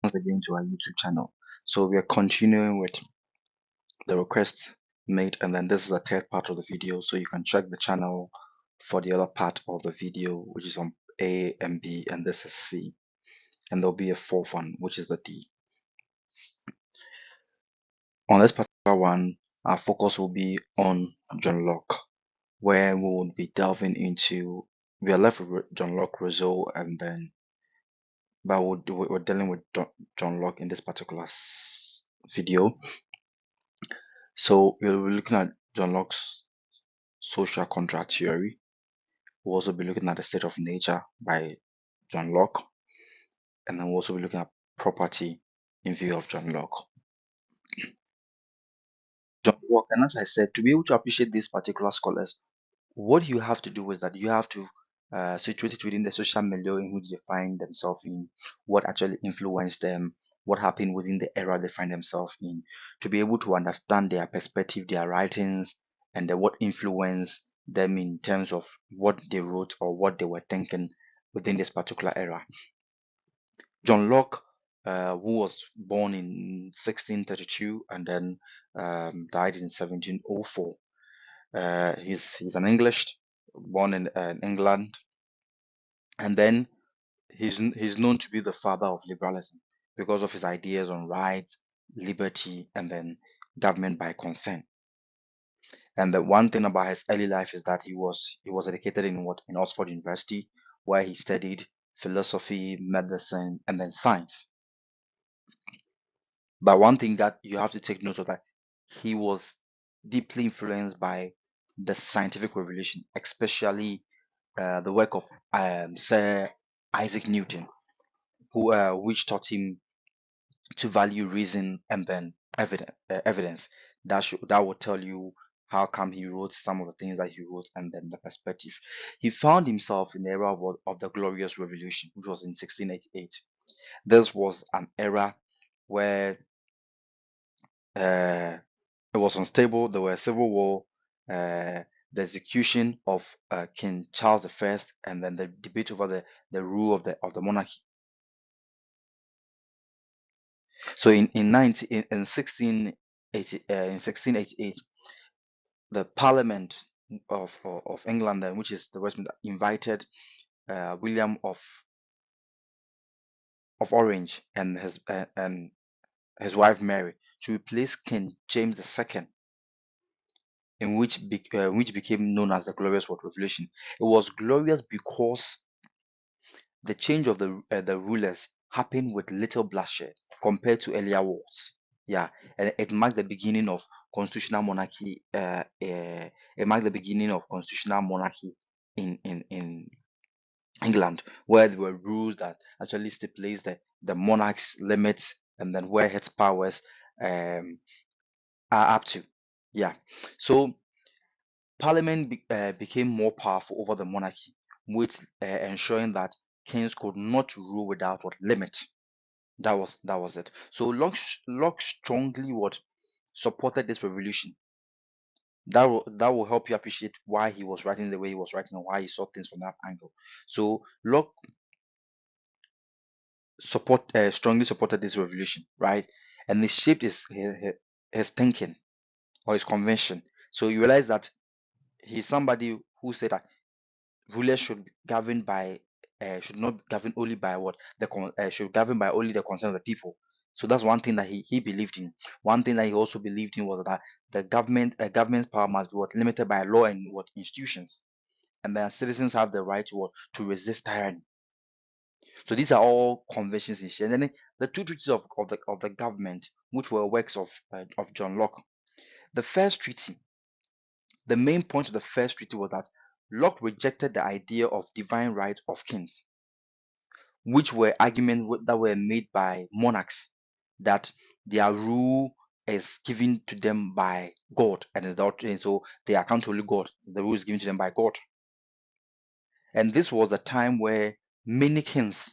once again to our YouTube channel. So we are continuing with the requests made, and then this is the third part of the video, so you can check the channel for the other part of the video, which is on A and B, and this is C, and there'll be a fourth one, which is the D. On this particular one, our focus will be on John Locke, where we will be delving into, we are left with John Locke, Rousseau, and then but we're dealing with John Locke in this particular video. So we'll be looking at John Locke's social contract theory. We'll also be looking at the state of nature by John Locke, and then we'll also be looking at property in view of John Locke. John Locke, and as I said, to be able to appreciate these particular scholars, what you have to do is that you have to situate it within the social milieu in which they find themselves in, what actually influenced them, what happened within the era they find themselves in, to be able to understand their perspective, their writings, and what influenced them in terms of what they wrote or what they were thinking within this particular era. John Locke, who was born in 1632 and then died in 1704. He's an English, born in England, and then he's known to be the father of liberalism because of his ideas on rights, liberty, and then government by consent. And the one thing about his early life is that he was educated in Oxford University, where he studied philosophy, medicine, and then science. But one thing that you have to take note of, that he was deeply influenced by the scientific revolution, especially the work of Sir Isaac Newton, who which taught him to value reason and then evidence. That will tell you how come he wrote some of the things that he wrote, and then the perspective. He found himself in the era of the Glorious Revolution, which was in 1688. This was an era where it was unstable. There were civil war, the execution of King Charles I, and then the debate over the rule of the monarchy. So in 1688, the Parliament of England, which is the Westminster, invited William of Orange and his wife Mary to replace King James II, in which became known as the Glorious Revolution. It was glorious because the change of the rulers happened with little bloodshed compared to earlier wars. Yeah, and it marked the beginning of constitutional monarchy. It marked the beginning of constitutional monarchy in England, where there were rules that actually stipulates the monarch's limits and then where its powers are up to. Yeah, so Parliament became more powerful over the monarchy, with ensuring that kings could not rule without what limit. That was it. So Locke strongly supported this revolution. That will help you appreciate why he was writing the way he was writing and why he saw things from that angle. So Locke strongly supported this revolution, right? And it shaped his thinking or his convention. So you realize that he's somebody who said that rulers should not govern only by should govern by only the concern of the people. So that's one thing that he believed in. One thing that he also believed in was that the government's power must be limited by law and institutions, and that citizens have the right to resist tyranny. So these are all conventions in share. And then the two treaties of the government, which were works of John Locke. The first treaty, the main point of the first treaty was that Locke rejected the idea of divine right of kings, which were arguments that were made by monarchs, that their rule is given to them by God, and so they account to only God. The rule is given to them by God. And this was a time where many kings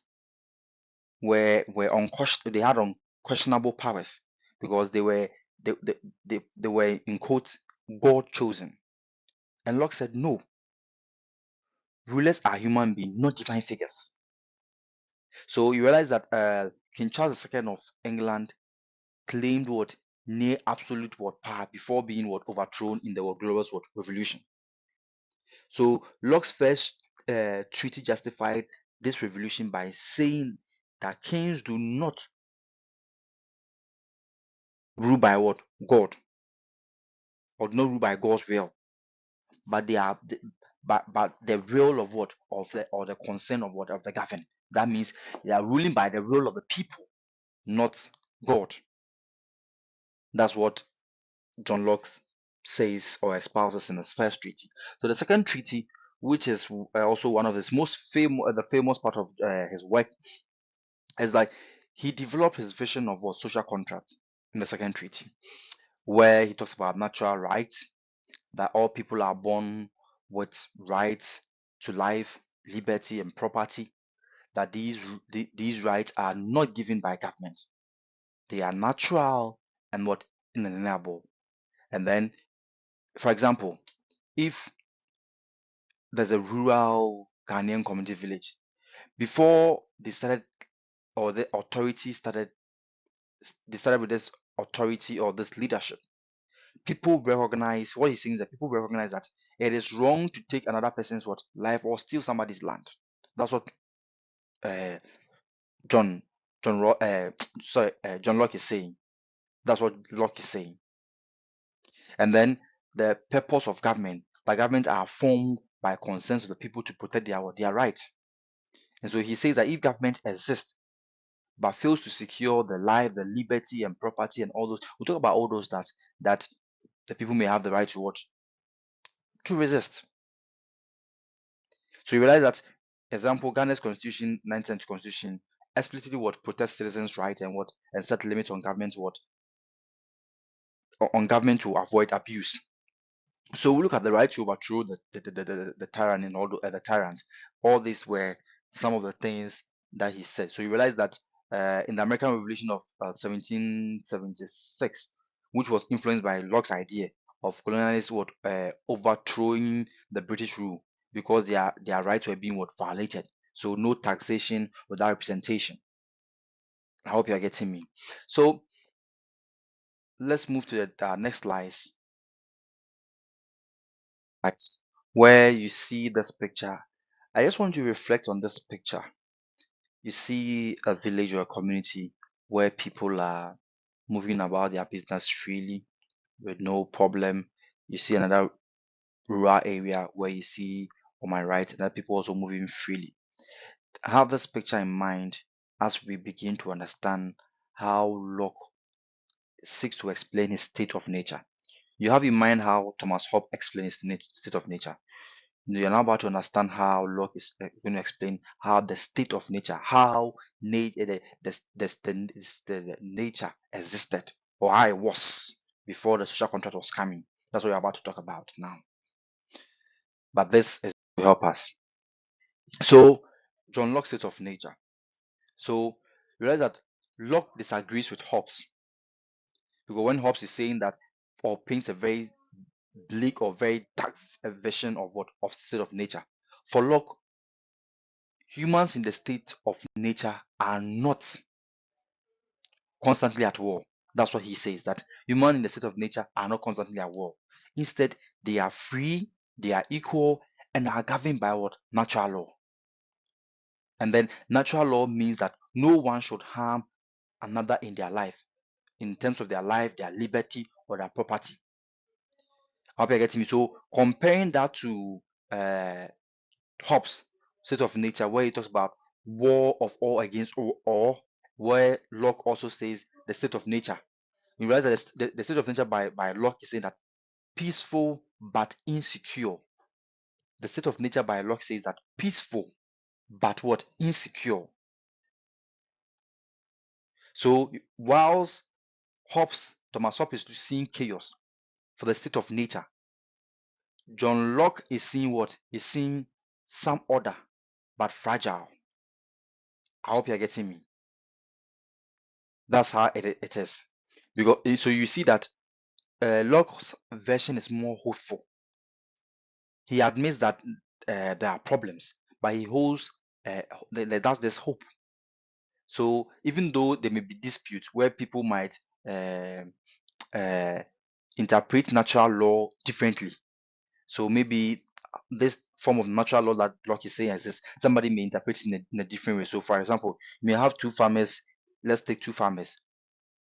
they had unquestionable powers, because they were in quotes God chosen. And Locke said, no, rulers are human beings, not divine figures. So you realize that King Charles II of England claimed what near absolute what power before being what overthrown in the what glorious what revolution. So Locke's first treaty justified this revolution by saying that kings do not rule by what God, or do not rule by God's will, but they are but the will of what of the or the consent of what of the governed. That means they are ruling by the will of the people, not God. That's what John Locke says or espouses in his first treaty. So the second treaty, which is also one of his most famous, the famous part of his work, is like he developed his vision of what social contract in the second treaty, where he talks about natural rights, that all people are born with rights to life, liberty, and property. That these rights are not given by government; they are natural and what inalienable. And then, for example, if there's a rural Ghanaian community village, before they started or the authority started, they started with this authority or this leadership, people recognize what he's saying is that people recognize that it is wrong to take another person's what life or steal somebody's land. That's what uh, John John Locke is saying. That's what Locke is saying. And then the purpose of government, by government are formed by consent of the people to protect their rights. And so he says that if government exists but fails to secure the life, the liberty and property and all those, we'll talk about all those that the people may have the right to watch to resist. So you realize that, example, Ghana's constitution, 19th century constitution, explicitly what protects citizens' rights and what and set limits on government what on government to avoid abuse. So we look at the right to overthrow the tyrant and all the tyrant. All these were some of the things that he said. So you realize that in the American Revolution of 1776, which was influenced by Locke's idea of colonialists what overthrowing the British rule because their rights were being what violated. So no taxation without representation. I hope you are getting me. So let's move to the next slide, where you see this picture. I just want you to reflect on this picture. You see a village or a community where people are moving about their business freely with no problem. You see another rural area where you see on my right that people also moving freely. Have this picture in mind as we begin to understand how Locke seeks to explain his state of nature. You have in mind how Thomas Hobbes explains state of nature. You're now about to understand how Locke is going to explain how the state of nature, how the nature existed, or how it was before the social contract was coming. That's what we're about to talk about now. But this is to help us. So, John Locke's state of nature. So, realize that Locke disagrees with Hobbes, because when Hobbes is saying that or paints a very bleak or very dark version of what of state of nature, for Locke, humans in the state of nature are not constantly at war. That's what he says, that humans in the state of nature are not constantly at war. Instead, they are free, they are equal, and are governed by what? Natural law. And then natural law means that no one should harm another in their life, in terms of their life, their liberty, or their property. I hope you're getting me. So comparing that to uh, Hobbes' state of nature, where he talks about war of all against all, where Locke also says the state of nature. You realize that the state of nature by Locke is saying that peaceful but insecure. The state of nature by Locke says that peaceful but what? Insecure. So whilst Thomas Hobbes is seeing chaos for the state of nature, John Locke is seeing what? Is seeing some order but fragile. I hope you're getting me. That's how it is. Because so you see that Locke's version is more hopeful. He admits that there are problems, but he holds there's this hope. So even though there may be disputes where people might uh, interpret natural law differently, so maybe this form of natural law that Locke is saying exists, somebody may interpret it in a different way. So, for example, you may have two farmers. Let's take two farmers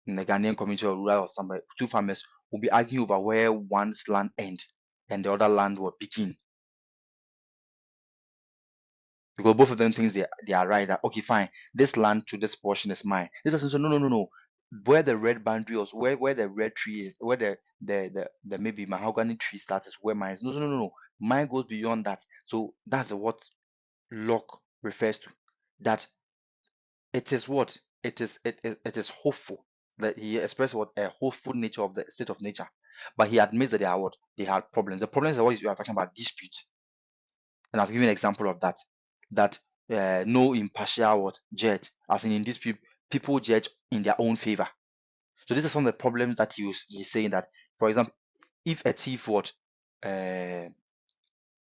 in the Ghanaian community or rural or somewhere. Two farmers will be arguing over where one's land ends and the other land will begin, because both of them thinks they are right, that okay, fine, this land to this portion is mine. This person says no, no, no, no, where the red boundary was, where the red tree is, where the maybe mahogany tree starts is where mine is. No, no, no, no, no, mine goes beyond that. So that's what Locke refers to, that it is what it is hopeful, that he expressed what a hopeful nature of the state of nature, but he admits that they are what they had problems. The problems are what you are talking about, disputes. And I've given an example of that. That no impartial what judge, as in this people judge in their own favor. So these are some of the problems that he's saying that, for example, if a thief what uh,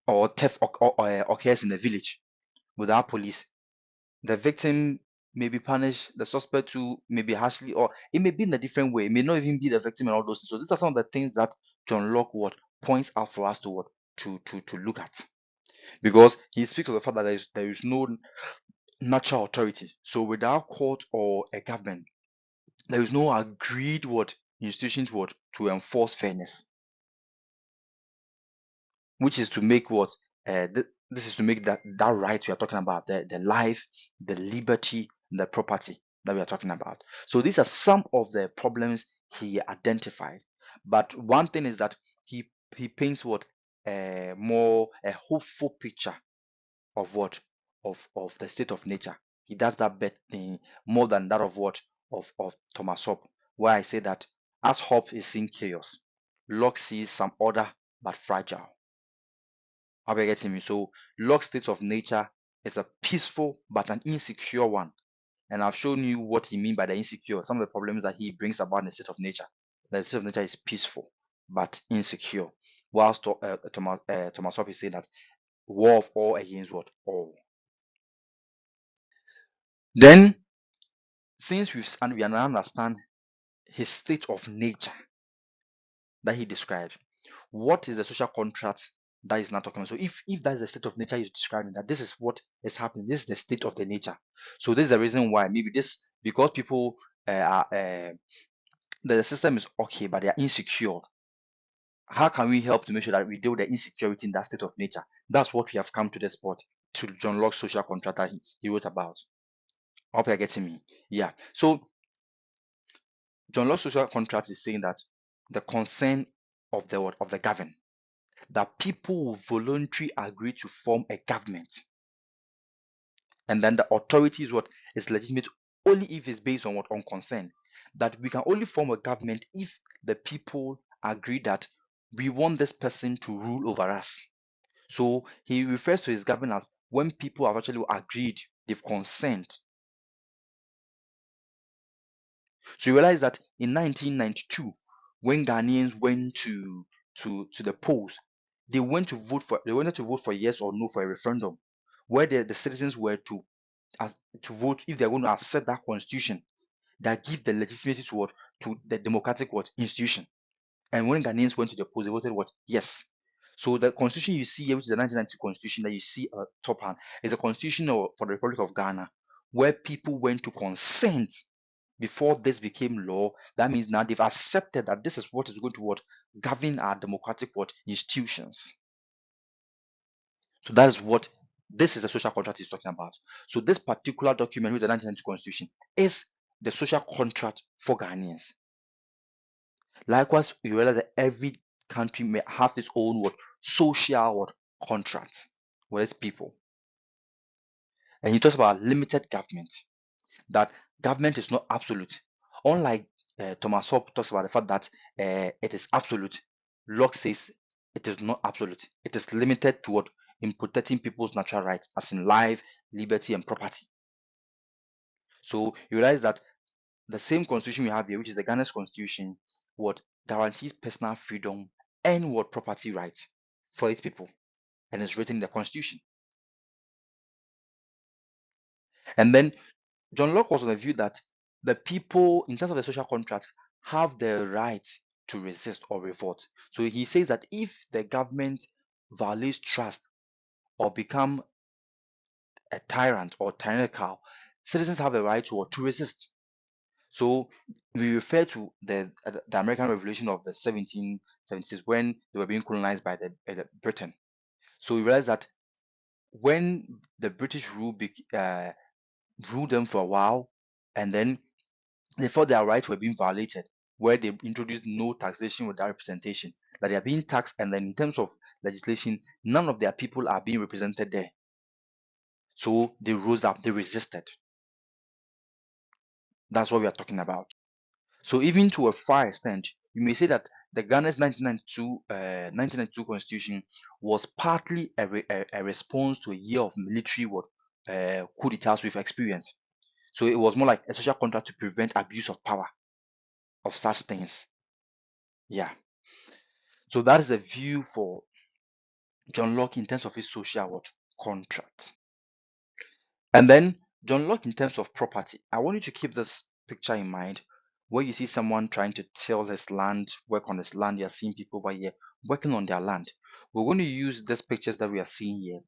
or theft occurs in a village without police, the victim may be punished, the suspect too may be harshly, or it may be in a different way. It may not even be the victim and all those things. So these are some of the things that John Locke what points out for us to what to look at, because he speaks of the fact that there is no natural authority. So without court or a government, there is no agreed what institutions what to enforce fairness, which is to make what this is to make that right we are talking about, the life, the liberty, the property that we are talking about. So these are some of the problems he identified. But one thing is that he paints what more a hopeful picture of what of the state of nature. He does that thing more than that of what of Thomas Hobbes, where I say that as Hobbes is seeing chaos, Locke sees some order but fragile. Are you getting me? So Locke's state of nature is a peaceful but an insecure one. And I've shown you what he means by the insecure, some of the problems that he brings about in the state of nature. The state of nature is peaceful but insecure. Whilst Thomas Hobbes is saying that war of all against what? All. Then, since we now understand his state of nature that he described, what is the social contract that he's not talking about? So if that is the state of nature he's describing, that this is what is happening, this is the state of the nature. So this is the reason why maybe this, because people are the system is okay but they are insecure. How can we help to make sure that we deal with the insecurity in that state of nature? That's what we have come to the spot, to John Locke's social contract that he wrote about. I hope you're getting me. Yeah. So John Locke's social contract is saying that the concern of the what, of the governed, that people will voluntarily agree to form a government, and then the authority is what is legitimate only if it's based on what, on consent. That we can only form a government if the people agree that we want this person to rule over us. So he refers to his government as when people have actually agreed, they've consent. So you realize that in 1992, when Ghanaians went to the polls, they wanted to vote for yes or no for a referendum, where the citizens were to vote if they're going to accept that constitution that give the legitimacy to what, to the democratic what, institution. And when Ghanaians went to the polls, they voted what, yes. So the constitution you see here, which is the 1990 constitution that you see top hand, is a constitution for the Republic of Ghana, where people went to consent before this became law. That means now they've accepted that this is what is going to what govern our democratic what institutions. So that is what this is the social contract he's talking about. So this particular document with the 1990 constitution is the social contract for Ghanaians. Likewise, you realize that every country may have its own what social what contract with its people. And he talks about limited government, that government is not absolute. Unlike Thomas Hobbes talks about the fact that it is absolute, Locke says it is not absolute. It is limited to what, in protecting people's natural rights, as in life, liberty, and property. So you realize that the same constitution we have here, which is the Ghana's constitution, what guarantees personal freedom and what property rights for its people, and is written in the constitution. And then John Locke was of the view that the people, in terms of the social contract, have the right to resist or revolt. So he says that if the government violates trust or become a tyrant or tyrannical, citizens have the right to resist. So we refer to the American Revolution of the 1770s when they were being colonized by the Britain. So we realized that when the British ruled them for a while, and then they felt their rights were being violated, where they introduced no taxation without representation, that they are being taxed, and then in terms of legislation, none of their people are being represented there. So they rose up, they resisted. That's what we are talking about. So even to a far extent, you may say that the Ghana's 1992 constitution was partly a response to a year of military coup d'etats we've experienced. So it was more like a social contract to prevent abuse of power of such things. Yeah. So that is the view for John Locke in terms of his social contract. And then John Locke in terms of property. I want you to keep this picture in mind where you see someone trying to till his land, work on his land. You're seeing people over here working on their land. We're going to use these pictures that we are seeing here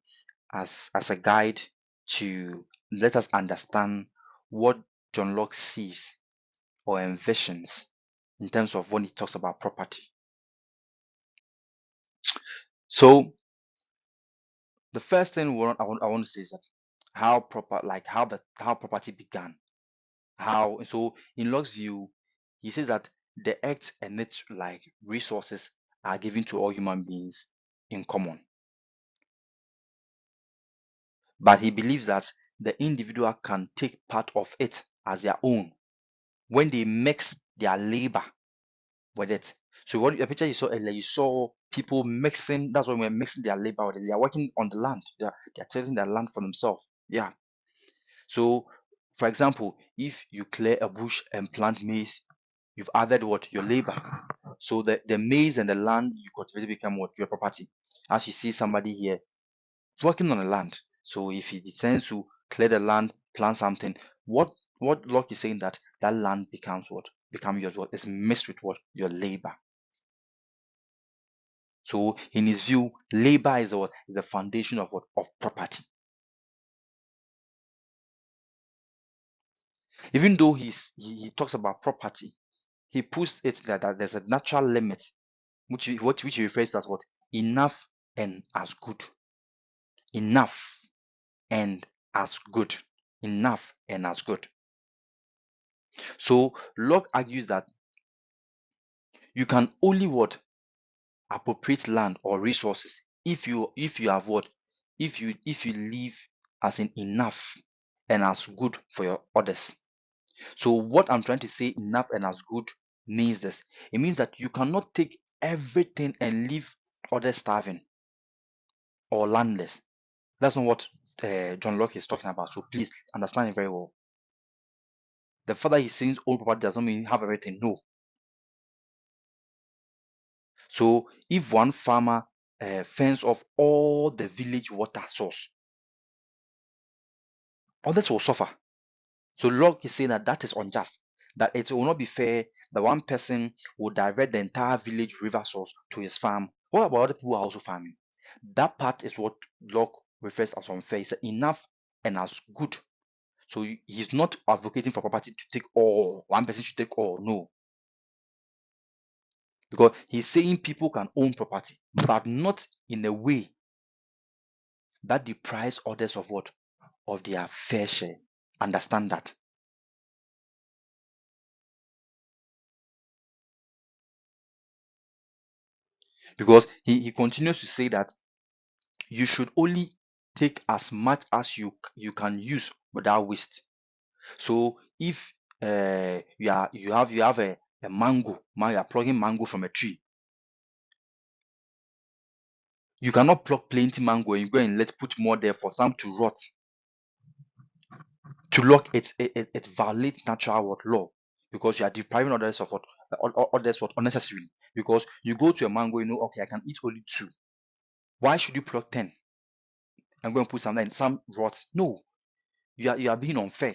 as a guide to let us understand what John Locke sees or envisions in terms of when he talks about property. So the first thing I want to say is that how property began. How so in Locke's view, he says that the earth and its like resources are given to all human beings in common. But he believes that the individual can take part of it as their own when they mix their labor with it. So what the picture you saw earlier, you saw people mixing, that's when we're mixing their labor with it. They are working on the land, they're tilling their land for themselves. Yeah. So for example, if you clear a bush and plant maize, you've added what? Your labor. So the maize and the land you cultivate become what? Your property. As you see somebody here working on the land. So if he decides to clear the land, plant something, what Locke is saying that that land becomes what? Become yours what? Is mixed with what? Your labor. So in his view, labor is what? Is the foundation of what? Of property. Even though he talks about property, he puts it that there's a natural limit, which he refers to as what? Enough and as good. Enough and as good. Enough and as good. So Locke argues that you can only what? Appropriate land or resources if you have what? If you live as in enough and as good for your others. So what I'm trying to say, enough and as good, means this. It means that you cannot take everything and leave others starving or landless. That's not what John Locke is talking about. So please understand it very well. The fact that he's saying own property does not mean you have everything. No. So if one farmer fence off all the village water source, others will suffer. So Locke is saying that that is unjust. That it will not be fair that one person will divert the entire village river source to his farm. What about other people who are also farming? That part is what Locke refers as unfair. He said enough and as good. So he's not advocating for property to take all. One person should take all. No. Because he's saying people can own property, but not in a way that deprives others of what? Of their fair share. Understand that. Because he continues to say that you should only take as much as you can use without waste. So if you have a mango, now you are plucking mango from a tree, you cannot pluck plenty mango and you go and let put more there for some to rot. To lock it violates natural law, because you are depriving others of what, others what unnecessarily. Because you go to a mango, okay, I can eat only two. Why should you pluck 10 and go and put some and some rot? No, you are being unfair.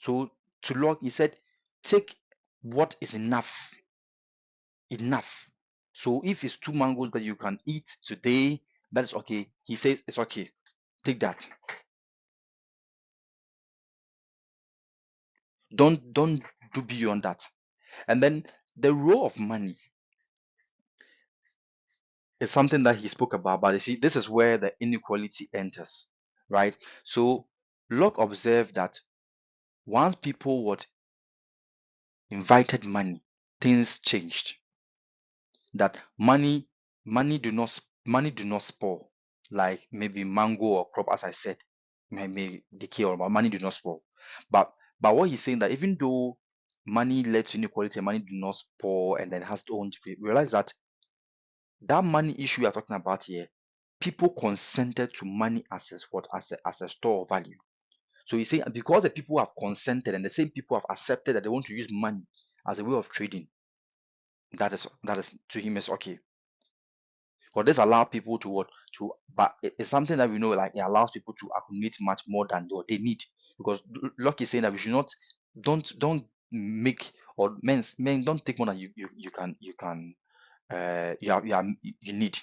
So to Locke, he said, take what is enough, enough. So if it's two mangoes that you can eat today, that is okay. He says it's okay. Take that. Don't do beyond that. And then the role of money is something that he spoke about, but you see, this is where the inequality enters, right? So Locke observed that once people would invited money, things changed. That money do not spoil, like maybe mango or crop, as I said, may decay, or but money do not spoil. But what he's saying, that even though money led to inequality and money do not spoil and then has its own degree, realize that that money issue we are talking about here, people consented to money as a what, as a store of value. So he's saying because the people have consented and the same people have accepted that they want to use money as a way of trading, that is to him is okay. Because this allows people to what, to, but it's something that we know, like it allows people to accumulate much more than what they need. Because Locke is saying that we should not, don't make, or men don't take more than you need.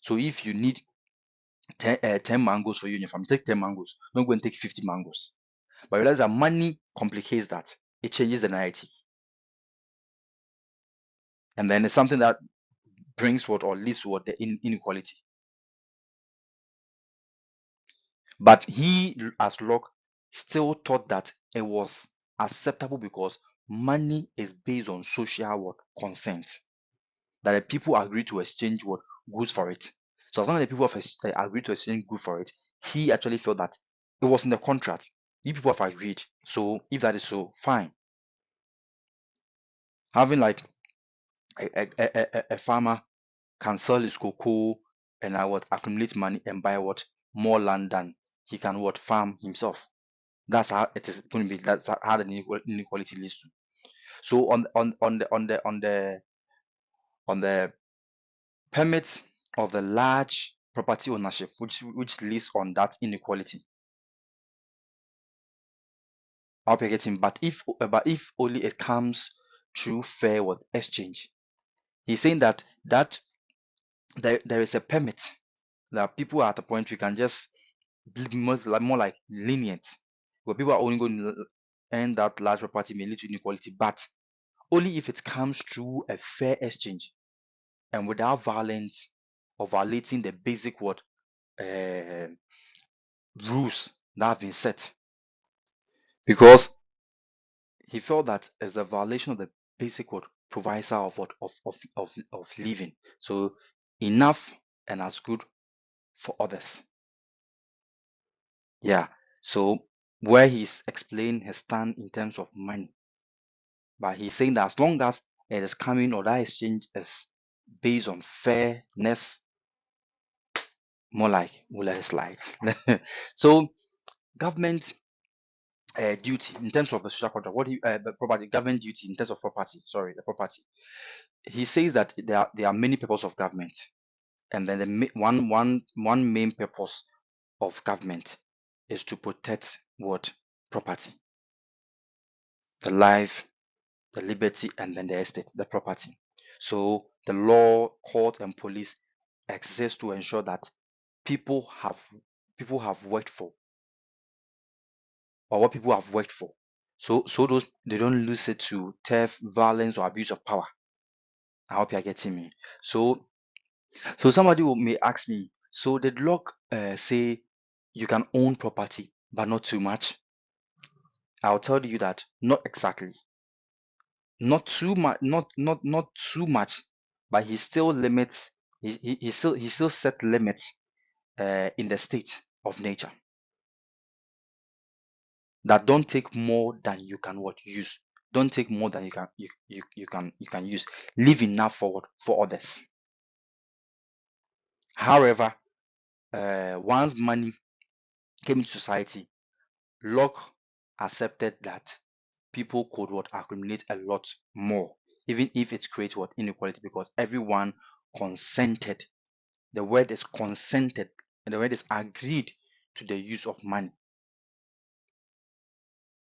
So if you need 10 mangoes for you in your family, take 10 mangoes. Don't go and take 50 mangoes. But realize that money complicates that. It changes the narrative. And then it's something that brings what, or leads to what, the inequality. But he, as Locke, still thought that it was acceptable because money is based on social what, consent. That the people agree to exchange what, goods for it. So as long as the people have agreed to exchange goods for it, he actually felt that it was in the contract. You people have agreed. So if that is so, fine. Having like a farmer can sell his cocoa and I what, accumulate money and buy what, more land than he can what, farm himself. That's how it is going to be. That's how the inequality leads to. So on the permits of the large property ownership, which leads on that inequality. I'll be getting, but if only it comes through fair with exchange. He's saying that there is a permit that people are at a point we can just be more like lenient, where people are only going to earn that large property may lead to inequality, but only if it comes through a fair exchange and without violence or violating the basic what, uh, rules that have been set. Because he felt that as a violation of the basic what, proviso of what, of living. So enough and as good for others. Yeah. So where he's explained his stand in terms of money, but he's saying that as long as it is coming, or that exchange is based on fairness, more like we'll let it slide. So government duty in terms of the social contract, the property, government duty in terms of property, sorry, the property. He says that there are many purposes of government, and then one main purpose of government is to protect what, property, the life, the liberty, and then the estate, the property. So the law, court, and police exist to ensure that people have people have worked for, or what people have worked for. So those, they don't lose it to theft, violence, or abuse of power. I hope you're getting me. So somebody may ask me, so did Locke say you can own property but not too much? I'll tell you that not exactly. Not too much, not too much, but he still limits, he still set limits in the state of nature, that don't take more than you can what, use. Don't take more than you can use. Leave enough for what, for others. However, once money came into society, Locke accepted that people could what, accumulate a lot more, even if it creates what, inequality, because everyone consented. The word is consented, and the word is agreed to the use of money.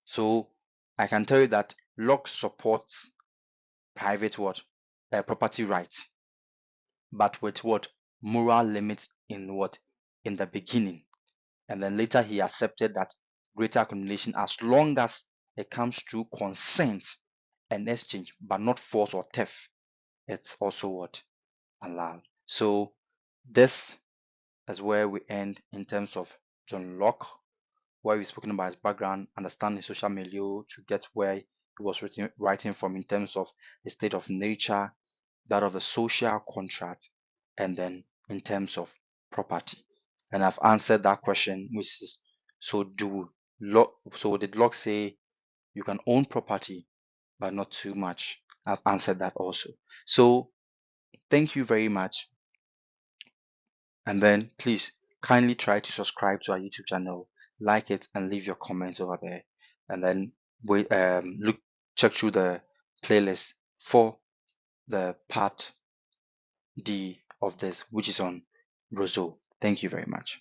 So I can tell you that Locke supports private what? Property rights, but with what? Moral limits in what? In the beginning. And then later he accepted that greater accumulation as long as it comes through consent and exchange, but not force or theft. It's also what? Allowed. So this is where we end in terms of John Locke, where we've spoken about his background, understand his social milieu to get where he was writing from in terms of the state of nature, that of the social contract, and then in terms of property. And I've answered that question, which is so did Locke say you can own property but not too much? I've answered that also. So thank you very much. And then please kindly try to subscribe to our YouTube channel, like it, and leave your comments over there. And then check through the playlist for the part D of this, which is on Rousseau. Thank you very much.